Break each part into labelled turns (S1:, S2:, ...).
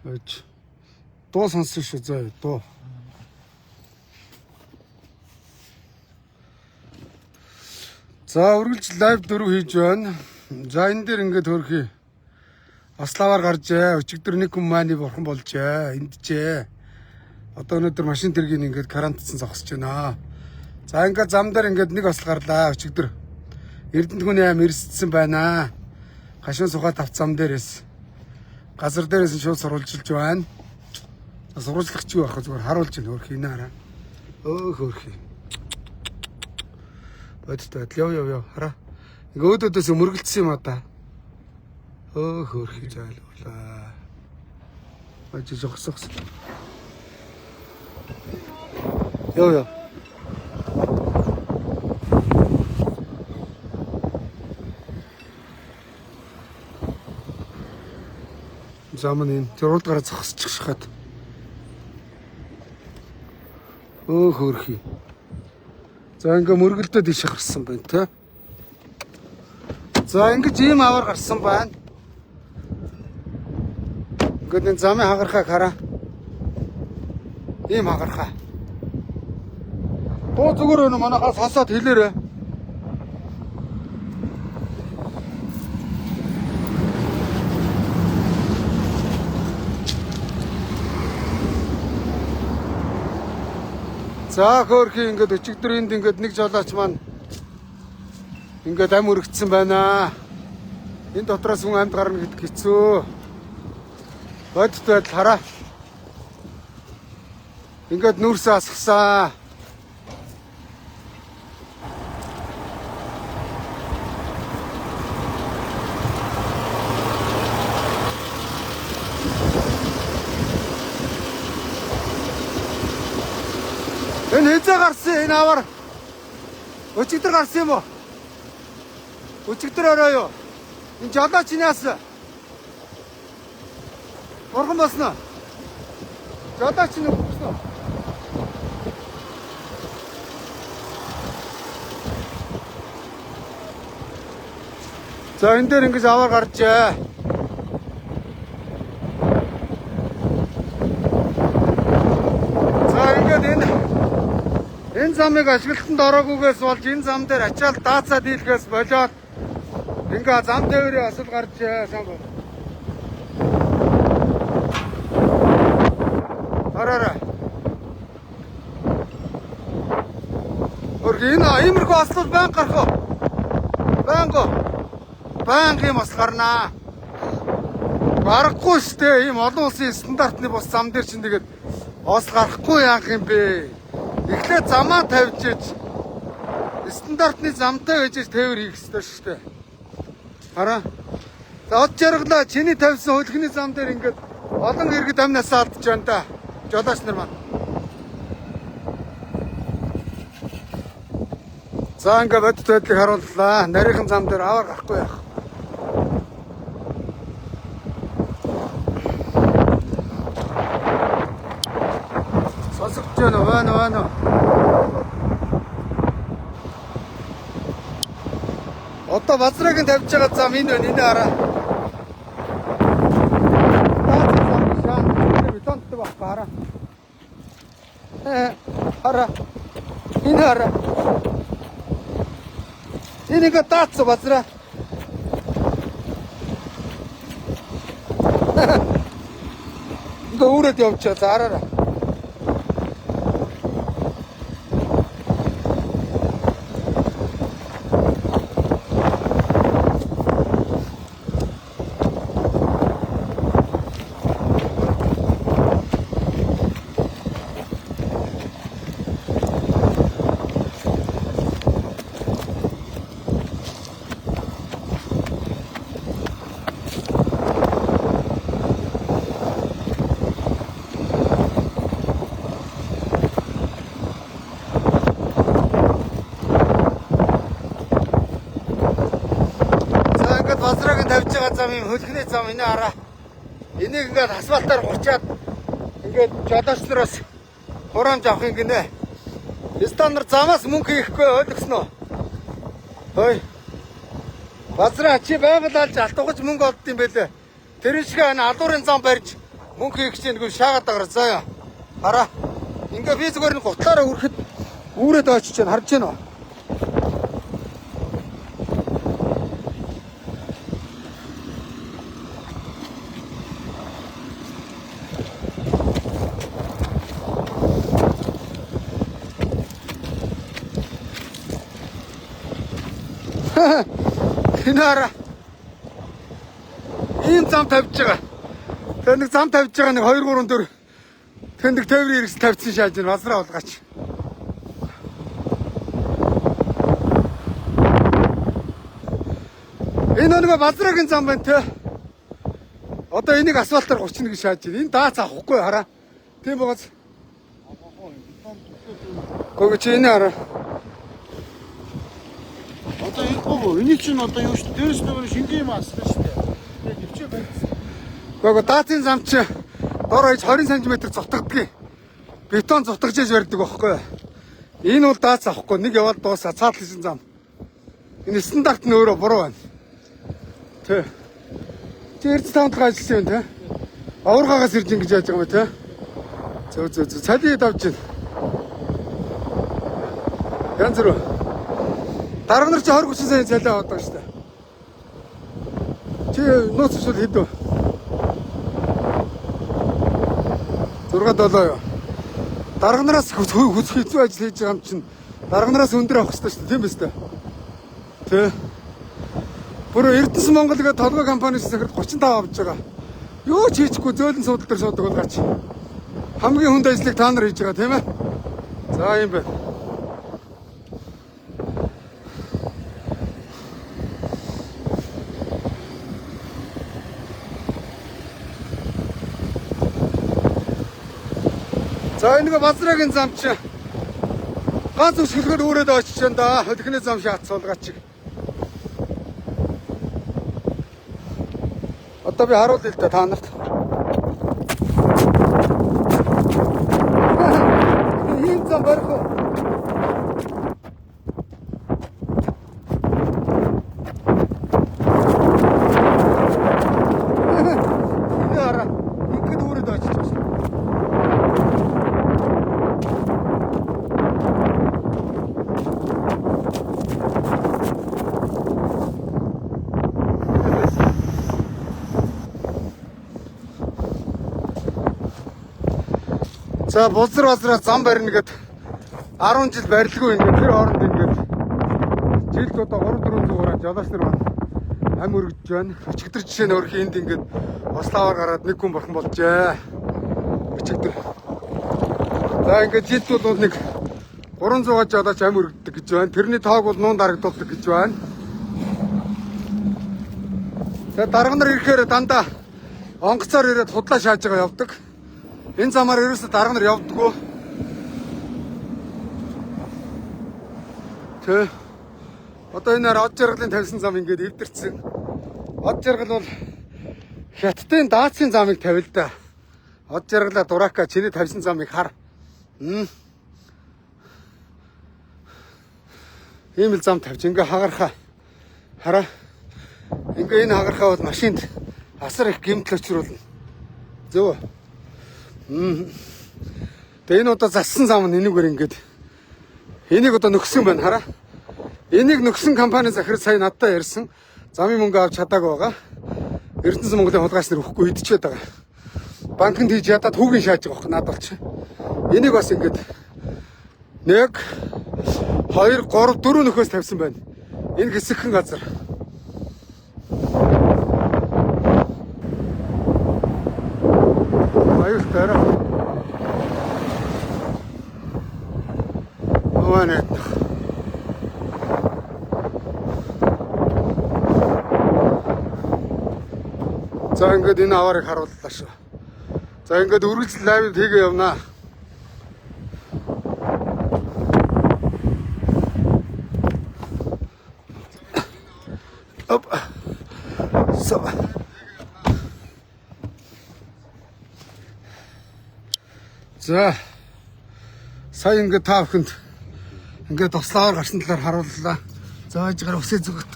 S1: Аж дуу сонссон шүү зөө дуу. За үргэлж лайв 4 хийж байна. За энэ дээр ингээд хөрхий. Аславаар гаржээ. Өчигдөр нэг хүн маань бурхан болжээ. Энджээ. Одоо өнөөдөр машин тэргийн ингээд карантинсан зогсож байна. За ингээд зам дээр ингээд нэг осол гарлаа. Өчигдөр Эрдэнэт хүний аим эрсдсэн байна. Гашуун сухад авц зам дээрээс газар дээрээс шууд сурвалжилж байна. Сурвалжлагч юу ах зүгээр харуулж байна хөрхий наараа. Хөрхий. Бодтой яв хараа. Ингээ өөдөөдөөс мөргөлдсөн юм аа да. Хөрхий зайлуулаа. Бачи зогсогс. Яв. Замын зурд гараа зогсчих шахаад. Хөрхий. За ингээ мөргөлдөөд иш гарсан байна те. За ингэж ийм аваар гарсан байна. Ингээд энэ замын хагархаа хараа. Ийм хагархаа. Дуу зүгээр өнө манайхаас хасаад хэлээрээ. За хөрхий ингээд өчигдөр энд ингээд нэг жолооч маань ингээд ам өргөцсөн байна. Энэ дотроос хүн амьд гарна гэдэг хэцүү. Бодтой хараа. Ингээд нүрсээ асгасан. Энэ хэзээ гарсан энэ аваар? Өчигдөр гарсан юм уу? Өчигдөр орой юу? Энэ жолооч инээс. Орхон босноо. Жолооч нь өгсөн. За энэ дээр ингэж аваар гарчээ. За ингээд энэ замыг ашиглалтанд ороогүйгээс болж энэ зам дээр ачаал даацаа дийлгээс болоод ингээ зам тээврийн осол гарчээ сан бол. Хараараа. Энэ иймэрхүү ослол байнга гарах уу? Байнга юм осол гарнаа. Гарахгүй штэ ийм олон улсын стандартны бус зам дээр чинь тэгээд осол гарахгүй яах юм бэ? Эхлээд замаа тавьжиж стандартны замтай гэж тээвэр хийх ёстой шүү дээ. Хараа. За од жаргалаа чиний тавьсан хөлхний зам дээр ингээд олон иргэд амнасаа алдж байна да. Жолооч нар маань. За ингээд бодит байдлыг харууллаа. Нарийнхан зам дээр аваар гарахгүй яах. Вано. Одоо базраг нь тавьж байгаа зам энэ байна. Энэ хараа. Бетонтой баг хараа. Хараа. Энэ хараа. Энийг таац базраа. Ингээ үрээд явчихаа заараа. Базраг нь тавьж байгаа зам юм хөлхний зам энэ хараа. Энийг ингээд асфальтаар гурчаад ингээд жолоочноос хураамж авах юм гинэ. Стандарт замаас мөнгө хийхгүй ойлгосноо. Хөөе. Базраа чи байгаль алж алтугаж мөнгө олд юм бэлээ. Тэр шиг алуурын зам барьж мөнгө хийх чинь нэг шаагаад байгаа заа. Хараа. Ингээ би зүгээр нэг гутлаараа хүрэхэд үүрээд очиж чинь харж байна уу? Хинара. Ийм зам тавьж байгаа. Тэгээ нэг зам тавьж байгаа нэг 2 3 4 тэндэг тээврийн хэрэгс тавьсан шааж байна. Базраа болгаач. Энэ нэг базраагийн зам байна те. Одоо энийг асфальтаар 31 шааж байна. Энэ даац авахгүй хараа. Тийм байгаас. Гоо чи энэ хараа.
S2: Одоо энэ гоо энэ чинь одоо юу шүү дээ? Дээрс нөгөө шингэн юм ассан шүү дээ. Тэгээ нэвчээ байсан.
S1: Гоо даацын зам чи дор хаяж 20 см зутагддаг. Бетон зутгаж яж барьдаг байхгүй. Энэ бол даац авахгүй. Нэг яваад дуусаа цаатлын зам. Энэ стандарт нь өөрөө буруу байна. Тэ. Чи эрд таамд ажилласан юм те. Аваргаагаас ирж ингэж яаж байгаа юм те. Зөө. Цалий давж байна. Янз бүр. Дарга нар чи 20 30 сая цалиа аваад байгаа шүү дээ. Чи нууц шил хэдв? 6-7 юу? Дарга нараас хэцүү ажил хийж байгаа юм чинь дарга нараас өндөр авах хэрэгтэй шүү дээ, тийм биз дээ. Тэ. Бүр Эрдэнэс Монгол гэдэг толгой компаниас захирал 35 авч байгаа. Юу ч хийчихгүй зөөлөн суудаг дээр суудаг болгаач. Хамгийн хүнд ажлыг та нар хийж байгаа тийм ээ. За юм байна. За энэ базраагийн зам чи ганц өсгөлгөр өөрөөд очиж байна да. Хөлхний зам шаат суулгаач. Одоо би харуулъя л да та нарт. Ийм зам барих уу? Яра, ингээд өөрөөд очиж байна. За бузар зам барина гэд 10 жил барилгүй ингээд тэр хооронд ингээд жилд одоо 3 400 гураа жолооч нар байна. Ам өргөж байна. Өчигдөр жишээ нь өөрхий энд ингээд ославаар гараад нэг хүн борхон болжээ. Өчигдөр. За ингээд жилд бол нэг 300 жолооч ам өргөдөг гэж байна. Тэрний тоог бол нуун дарагдуулдаг гэж байна. Тэгээ дарга нар ирэхээр дандаа онгоцоор ирээд худлаа шааж байгаа явдаг. Энэ замаар ерөөсө дарга нар явдаггүй. Тэ. Одоо энэ од жаргалын тавьсан зам ингээд эвдэрсэн. Од жаргал бол хятадын даацын замыг тавил да. Од жаргалаа дурака чиний тавьсан замыг хар. Ийм л зам тавьж ингээ хагархаа. Хараа. Ингээ энэ хагархаа бол машинд асар их гэмтэл учруулна. Зөв. Тэгээ энэ одоо зассан зам нь энэгээр ингээд энийг одоо нөхсөн байна хараа. Энийг нөхсөн компани захирал сая надтай ярьсан. Замын мөнгө авч чадаагүй байгаа. Эрдэнэс Монголын хулгайч нар өгөхгүй идчихээд байгаа. Банкнд хийж ядаад хүүгийн шааж байгаа над болчих. Энийг бас ингээд 1 2 3 4 нөхөөс тавьсан байна. Энэ хэсэгхэн газар. Аюултай. Ованет. За ингээд энэ аваарыг харууллаа шүү. За ингээд үргэлж лайв хийгээ явнаа. Оп. So. За. Сая ингээд та бүхэнд ингээд туслаар гарсан талаар харууллаа. За ажгаар өсөө зүгт.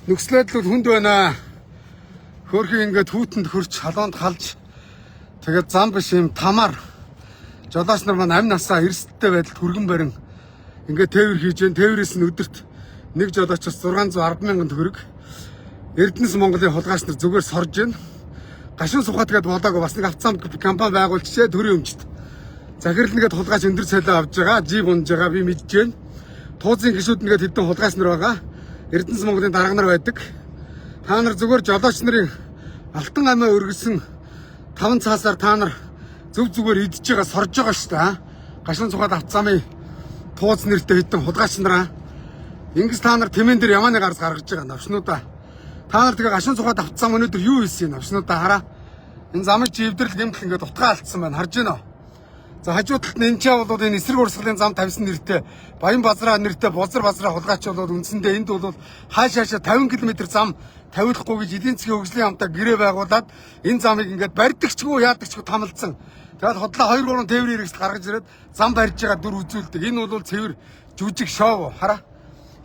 S1: Нөхцөлөд л хүнд байна. Хөөрхий ингээд хүүтэнд хөрч халуунд халж тэгээд зам биш юм тамаар жолооч нар маань амь насаа эрсдэлтэй байдалд хүргэн барин ингээд тээвэр хийж гэн тээврээс нь өдөрт нэг жолоочоос 610,000 төгрөг Эрдэнэс Монголын хулгайч нар зүгээр сорж гэн гашуун сухат гээд болоогүй бас нэг автоцам компани байгуулчихээ төрийн өмчт захирал нэгэд хулгайч өндөр цалин авж байгаа жиг унж байгаа би мэдж гэн туузын гişүүд нэгэд хэдэн хулгайч нар байгаа Эрдэнэс Монголын дарга нар байдаг та нар зүгээр жолооч нарын алтан амиа өргөсөн 5 цаасаар та нар зөв зүгээр идж байгаа сорж байгаа шүү дээ. Гашуун цухад автцамын тууз нэртэй хэдэн хулгайч нараа ингээс та нар тэмэн дээр ямааны гарс гаргаж байгаа навшнуудаа. Та нар тэгээ гашуун цухад автцам өнөөдөр юу хийсэн юм навшнуудаа хараа. Энэ замын живдэрл гэмтэл ингээд утгаа алдсан байна. Харж байна уу? За хажуу талд нь энэ ч бол энэ эсрэг урсгалын зам тавьсан нэртэй Баян Базраа нэртэй Бузар Базраа хулгайч бол үндсэндээ энд бол хаашаашаа 50 км зам тавиулахгүй гэж эдийн засгийн хөгжлийн хамтаа гэрээ байгуулад энэ замыг ингээд барьдагчгүй яадагчгүй тамалдсан. Тэгээд хотлоо 2-3 тээврийн хэрэгсэл гаргаж ирээд зам барьж байгаа дүр үзүүлдэг. Энэ бол цэвэр жүжиг шоу хараа.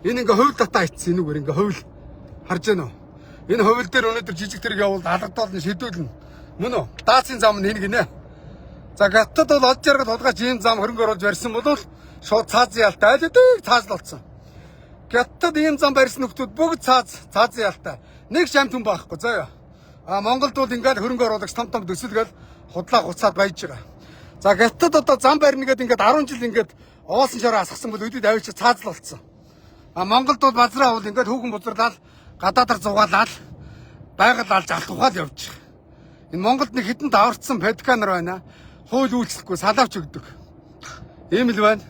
S1: Энэ ингээ хувь дата ицсэн энүүгээр ингээ хувь харж байна уу? Энэ хувь дээр өнөөдөр жижиг тэрэг явуулд алгадуулна шийдүүлнэ. Мөн үү? Даацын зам нь энэ гинэ. За гаттад бол од жаргал хулгайч ийм зам хөрөнгө оруулж барьсан бол шууд цаазын ялтай айлдаг цаазлалцсан. Гаттад ийм зам барьсан нөхдүүд бүгд цаазын ялтай. Нэг шамт хүн байхгүй заяа. Монголд бол ингээд хөрөнгө оруулагч том төсөлгөл худлаа хуцаад баяж байгаа. За гаттад одоо зам барьна гэдэг ингээд 10 жил ингээд оосон шороо асгасан бол өдөд авчиж цаазлалцсан. Монголд бол базраа бол ингээд хүүхэн бузарлал гадаадаар зугаалаад байгаль алж алт ухаал явж байгаа. Энэ Монголд нэг хэдэн даварцсан педиканер байна. Хууль үйлчлэхгүй салаавч өгдөг. Ийм л байна.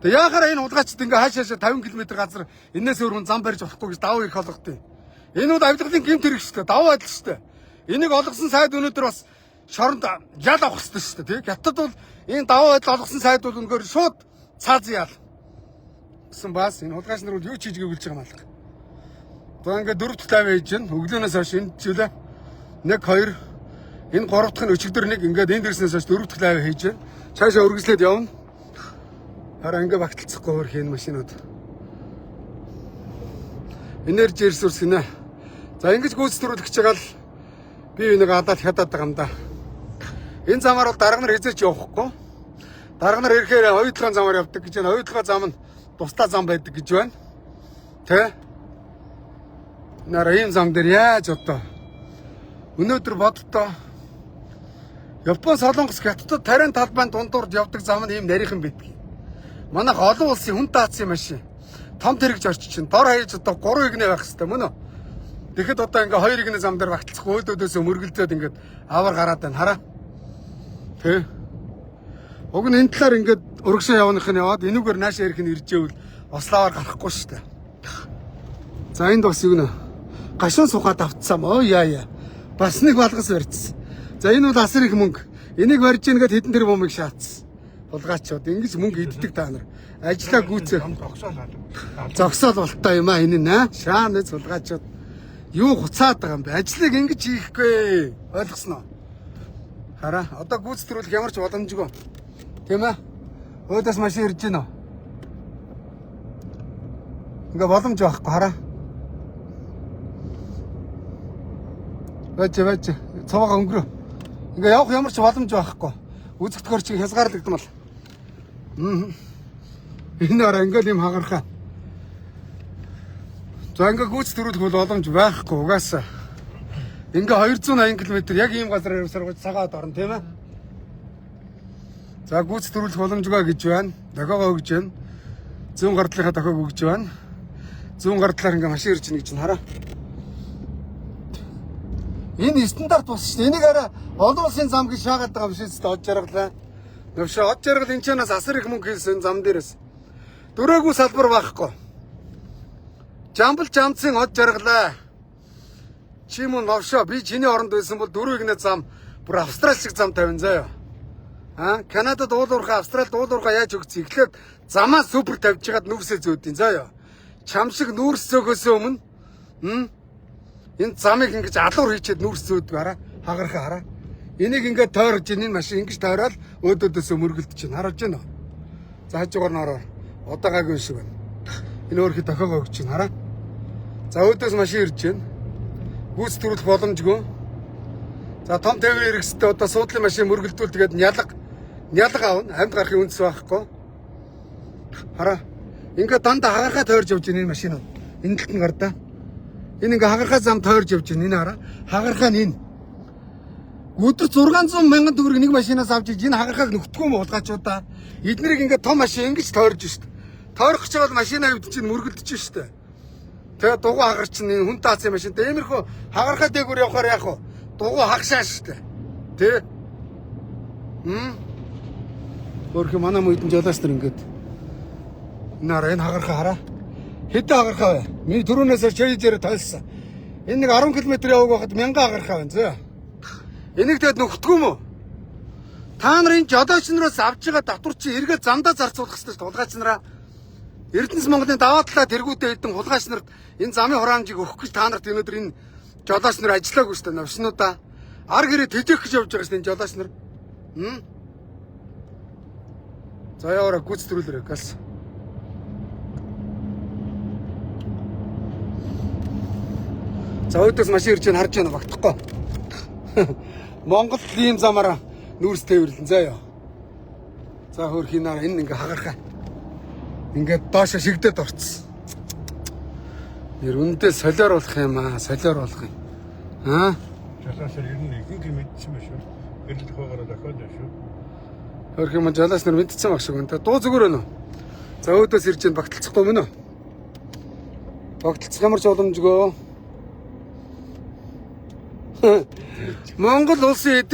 S1: Тэгээ яахаараа энэ хулгайчд ингээ хаашаашаа 50 км газар энээс өөр хүн зам барьж болохгүй гэж давуу их олгодیں۔ Энэ бол авилгалын гэмт хэрэг шүү дээ. Давуу адил шүү дээ. Энийг олгосон сайд өнөөдөр бас шоронд ял авах хэрэгтэй шүү дээ. Хятад бол энэ давуу адил олгосон сайд бол өнгөөр шууд цаазын ял. Гэсэн бас энэ хулгайч нар бол юу ч хийж гээвүүлж байгаа малах. За ингээ 4-50 хийж гэн өглөөнөөс хойш энэ жилээ 1 2 энэ 3 дахь нь өчигдөр нэг ингээд энэ дэрснээс хойш 4-50 хийж гэн цаашаа үргэлжлээд явна. Хараа ингээ багталцахгүй хөрх энэ машинууд. Энержи ресурс гинэ. За ингэж гүйцэтгүүлэгч байгаа л би нэг адаад хядаад байгаа юм да. Энэ замаар бол дарга нар хязгаарч явахгүй. Дарга нар ирэхээр оюутлогын замаар явдаг гэж байна. Оюутлогын зам нь тусдаа зам байдаг гэж байна. Тэ? Нара ийм зам дээр яаж одоо өнөөдөр бодтоо Япон солонгос хятадд тарин талбайн дундуурд явдаг зам нь ийм нарийнхан бидгийг. Манайх олон улсын хүн таацсан машин. Том тэрэгж орчих чинь дор хаяж одоо 3 игнэ байх хэвээр мөн үү? Тэгэхэд одоо ингээ 2 игнэ зам дээр багтцахгүй өөдөөдөөс мөргөлдөөд ингээд аваар гараад байна хараа. Тэ. Уг нь энэ талаар ингээд урагшаа явах нь яваад энүүгээр наашаа ирэх нь иржээвэл ослоовоор гарахгүй шүү дээ. За энд бас юу нэ? Гашуун сухад автсан оо яа. Бас нэг балгас барьцсан. За энэ бол асар их мөнгө. Энийг барьж ийн гэд хэдэн тэр бомыг шаацсан. Булгаачууд ингэж мөнгө иддэг та нар. Ажлаа гүйцээ. Зогсоол болтой юм а энэ нэ. Шааны булгаачууд юу хуцаад байгаа юм бэ? Ажлыг ингэж хийхгүй. Ойлгосноо? Хараа. Одоо гүйцэтгүүлэх ямар ч боломжгүй. Тийм ээ. Өөдөөс машин ирж гинөө. Ингээ боломж байхгүй хараа. Бач. Цаваа өнгөрөө. Ингээ явах ямар ч боломж байхгүй. Үзэгдгөр чи хязгаарлагдмал. Энэ араа ингээл юм хагархаа. За ингээ гүйцэтгүүлэх бол боломж байхгүй угаасаа. Ингээ 280 км яг ийм газар сургууль цагаад орно тийм ээ. За гүйцэтгүүлэх боломжгүй гэж байна. Дохиогоо өгж байна. Зүүн гардлынхаа дохиог өгж байна. Зүүн гардлаар ингээ машин ирж гэнэ гэж хараа. Энэ стандарт болсон шүү дээ. Энийг арай олон улсын зам гэж шаагаад байгаа биш үү? Од жаргалаа. Навшаа од жаргал энэ ч нас асар их мөнгө хийсэн зам дээрээс. Дөрөөгүй салбар байхгүй. Жамбал жамцын од жаргалаа. Чи мөн навшаа би чиний оронд байсан бол 4 игнэ зам бүр австрал шиг зам тавина заяа. Канадад уулуурхаа Австралид уулуурхаа яаж өгсөн? Эхлээд замаа супер тавьж хагаад нүрсээ зөөдин заяа. Чам шиг нүрс зөөхөөс өмнө энэ замыг ингэж алуур хийчихэд нүрс зөөдөг хараа. Хагархаа хараа. Энийг ингээд тойрож энэ машин ингэж тойроод өөдөөдөөсөө мөргөлдөж чинь харуулж байна уу? За хажуугаар нь ороо. Одоогагийн шиг байна. Энэ өөрхий дохиогоо өгч чинь хараа. За өөдөөс машин ирж байна. гүйцэтгүүлэх боломжгүй. За том тээврийн хэрэгсэлтэй одоо суудлын машин мөргөлдүүл тэгээд нялга аавна. Амьд гарахын үндэс байхгүй. Хараа. Ингээ дандаа хагархаа тойрж явж байна энэ машин. Энэ талд нь гардаа. Энэ ингээ хагархаа зам тойрж явж байна. Энэ хараа. Хагархаа нь энэ. Өдөр 600 мянган төгрөг нэг машинаас авч иж энэ хагархааг нөхдөхгүй юм улгаачудаа. Эднэрийг ингээ том машин ингэж тойрж шít. Тойрох гэж бол машинаа өвд чинь мөргөлдөж шít. Тэгээ дугуй хагарч чинь энэ хүн таацсан машинтай. Иймэрхүү хагархаа дээгүүр явахаар яах вэ? Дугуй хагшаа шít. Тэ? Өөрхий манай мөйдөн жолооч нар ингээд энэ хагархаа хараа. Хэдэн хагархаа вэ? Миний түрүүнээс чэйжээр тайлсан. Энэ нэг 10 км яваг байхад 1000 хагархаа байна зөө. Энийг тэгэд нөхдөг юм уу? Та нарын жолооч нараас авж байгаа татвар чи эргээд зандаа зарцуулах хэрэгтэй шүү дээ. Хулгайч нараа Эрдэнэс Монголын даваа талаа тэргүүтэй хэдэн хулгайч нарт энэ замын хураамжийг өгөх гэж та нарт өнөөдөр энэ жолооч нар ажиллаагүй шүү дээ. Навшнуудаа ар гэрээ тэжээх гэж явж байгаа шүү дээ энэ жолооч нар. За яваараа гүйцэтгүүлээрэй газ. За өөдөөс машин ирж харж байна багтахгүй. Монгол ийм замаараа нүүрс тээвэрлэн заяа. За хөрхийн нараа энэ ингээ хагархаа. Ингээд доошо шигдээд орцсон. Нэр үндэ солиор болох юм аа, солиор болох юм. Аа?
S2: Жолоочор ер нь ихэнх мэдсэн байх шүү. Гэрлэх байгаараа дахиад шүү.
S1: Хөрхийн маань жолооч нар мэдсэн баг шиг энэ. Дуу зүгээр өнө. За өөдөөс ирж байна багталцахгүй мөн үү? Багталцах ямар ч боломжгүй. Монгол улсын эдийн